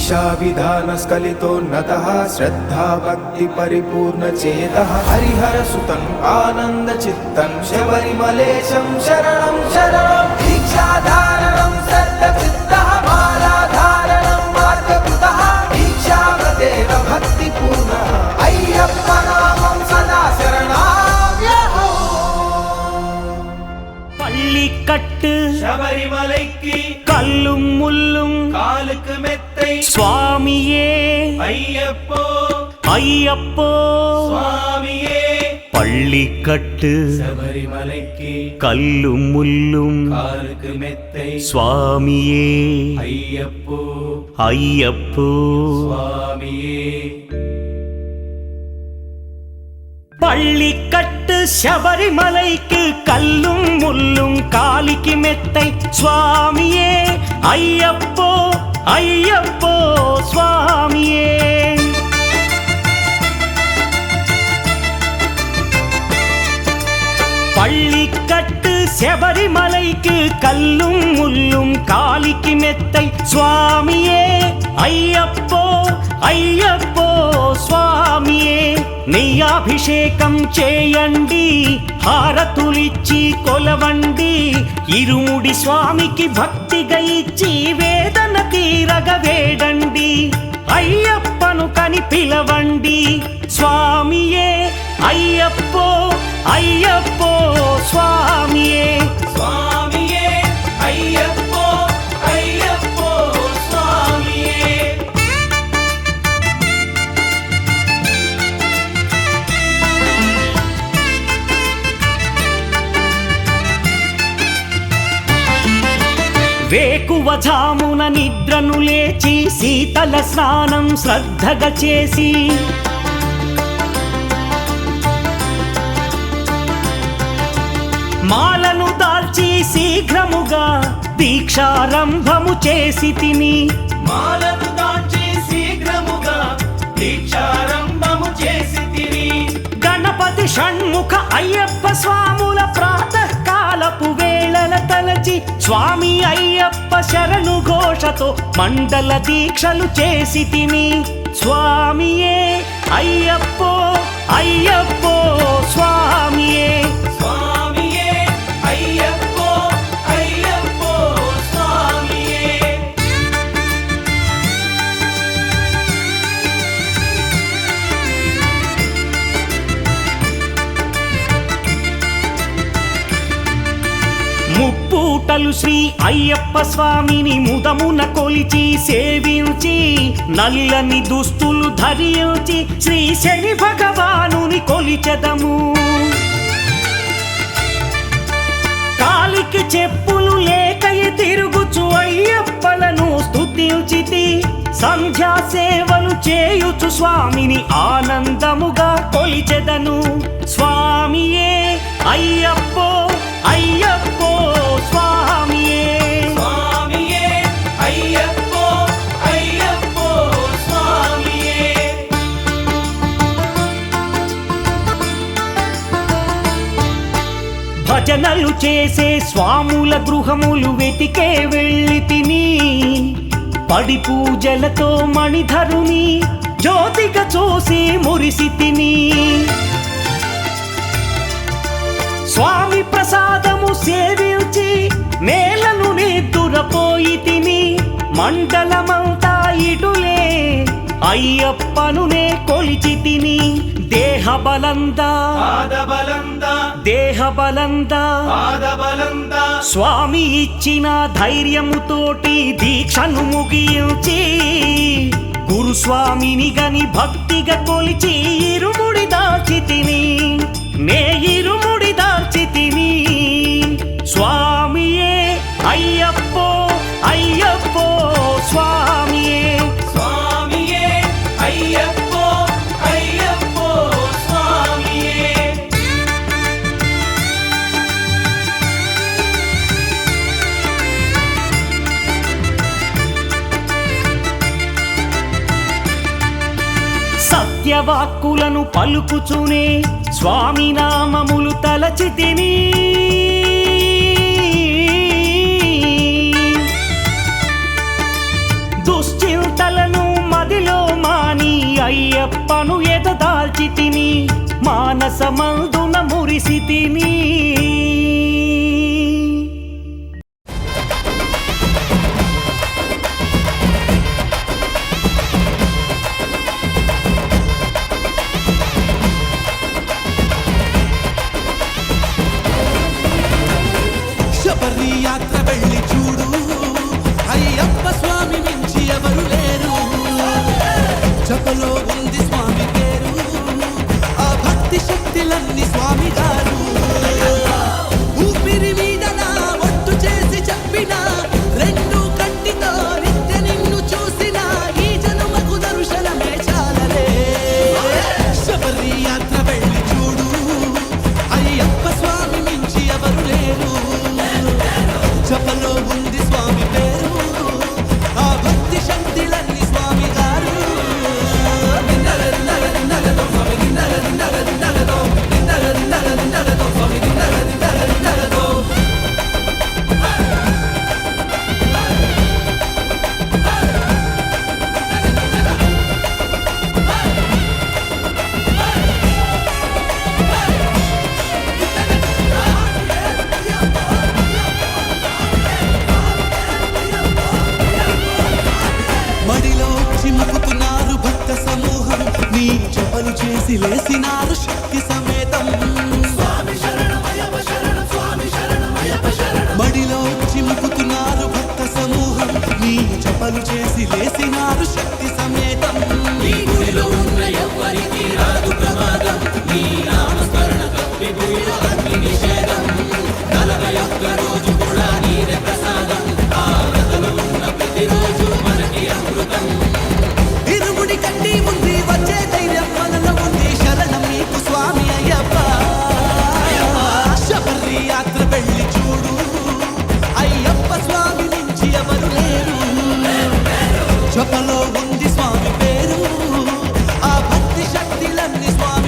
दीक्षा विधान स्खलितोन्नतः श्रद्धा भक्ति परिपूर्ण चेतः हरिहर सुतं आनंद चित्तं शबरिमलेशं शरणं शरणं दीक्षाधारणं सद्चित्तः मालाधारणं मार्गकृतः दीक्षाव्रतेन भक्तिपूर्णः अय्यप्प नामं सदा शरणाम्यहो पल्लिकट्टु शबरिमलैक्की कल्लुम मुल्लुम कालुक्कु मेत्तै स्वामिये अय्यप्पो अय्यप्पो स्वामिये पल्लिकट्टु शबरिमलैक्की कल्लुम मुल्लुम कालुक्कु मेत्तै स्वामिये अय्यप्पो अय्यप्पो स्वामिये पल्लिकट्टु शबरिमलैक्कु कल्लुम मुल्लुम कालिक्कु मेत्तै स्वामिये अय्यप्पो अय्यप्पो स्वामिये पल्लिकट्टु शबरिमलैक्कु कल्लुम मुल्लुम कालिक्कु मेत्तै स्वामिये अय्यप्पो अय्यप्पो स्वामिये నెయ్యాభిషేకం చేయండి హారతులిచ్చి కొలవండి ఇరుముడి స్వామికి భక్తిగా ఇచ్చి వేదన తీరగ వేడండి అయ్యప్పను కని పిలవండి స్వామియే అయ్యప్పో అయ్యప్పో స్వామియే स्वामिये अय्यप्पो अय्यप्पो स्वामिये వేకువజామున నిద్రను లేచి శీతల స్నానం శ్రద్ధగా చేసి మాలను దాల్చి శీఘ్రముగా దీక్షారంభము చేసి తిని మాలను దాల్చి శీఘ్రముగా దీక్షారంభము చేసి తిని గణపతి షణ్ముఖ అయ్యప్ప స్వాముల ప్రాతకాలపు వేళల తలచి స్వామి అయ్యప్ప శరణు ఘోషతో మండల దీక్షలు చేసి తిని స్వామియే అయ్యప్పో అయ్యప్పో స్వామియే स्वामिये अय्यप्पो अय्यप्पो स्वामिये ముప్పూటలు శ్రీ అయ్యప్ప స్వామిని ముదమున కొలిచి సేవించి నల్లని దుస్తులు ధరించి శ్రీ శని భగవానుని కొలిచెదము కాలికి చెప్పులు లేకయి తిరుగుచు అయ్యప్పలను స్తుతించితి సంధ్యా సేవలు చేయుచు స్వామిని ఆనందముగా కొలిచెదను స్వామియే అయ్యప్పో అయ్యప్పో స్వామియే स्वामिये अय्यप्पो अय्यप्पो स्वामिये భజనలు చేసే స్వాముల గృహములు వెతికే వెళ్ళి తిని పడి పూజలతో మణిధరుని జ్యోతిగా చూసి మురిసి తిని స్వామి ప్రసాదము సేవించి నేలను నిద్దురపోయి తిని మండలమంతా ఇటులే అయ్యప్పనునే కొలిచి తిని దేహబలందా పాదబలందా దేహబలందా పాదబలందా స్వామి ఇచ్చిన ధైర్యముతోటి దీక్షను ముగించి గురుస్వామిని గని భక్తిగా కొలిచి ఇరుముడి దాల్చి తిని నే ఇరుముడి దాల్చి తిని స్వామియే అయ్యప్పో అయ్యప్పో స్వామియే स्वामिये अय्यप्पो अय्यप्पो स्वामिये సత్యవాక్కులను పలుకుచునే స్వామి నామములు తలచి తిని దుశ్చింతలను అయ్యప్పను ఎదదాల్చి తిని మానసమందున మురిసి తిని శబరి యాత్ర వెళ్ళి చూడు, అయ్యప్ప స్వామి మించి ఎవరు లేరు. జపలో ఉంది స్వామి పేరు, ఆ భక్తి శక్తులన్నీ స్వామి గారు. ఊపిరి మీద నా ఒట్టు చేసి చెప్పిన, రెండు కంటితో నిత్య నిన్ను చూసిన, ఈ జన్మకు దర్శనమే చాలలే. శబరి యాత్ర వెళ్ళి చూడు, అయ్యప్ప స్వామి మించి ఎవరు లేరు. జపలో ఉంది స్వామి పేరు, ఆ భక్తి శక్తులన్నీ స్వామి గారు. మడిలో చిముకుతున్నారు భక్త సమూహం, నీ జపలు చేసి లేసినారు శక్తి సమేతం. మడిలో చిముకుతున్నారు భక్త సమూహం, నీ జపలు చేసి లేసినారు శక్తి సమేతం. నీ గుడిలో ఉన్న ఎవ్వరికి రాదు ప్రమాదం, నీ నామస్మరణ తప్పి భూమిలో అగ్ని నిషేధం. 41 రోజు కూడా నీదే ప్రసాదం, ఆ వ్రతలో ఉన్న ప్రతిరోజు మనకి అమృతం. ఇరుముడి కట్టి ఉంది, వచ్చే ధైర్యం మనలో ఉంది, శరణం నీకు స్వామి అయ్యప్ప. శబరి యాత్ర వెళ్ళి చూడు, అయ్యప్ప స్వామి నుంచి ఎవరు లేరు. జపలో ఉంది స్వామి పేరు, ఆ భక్తి శక్తులన్నీ స్వామి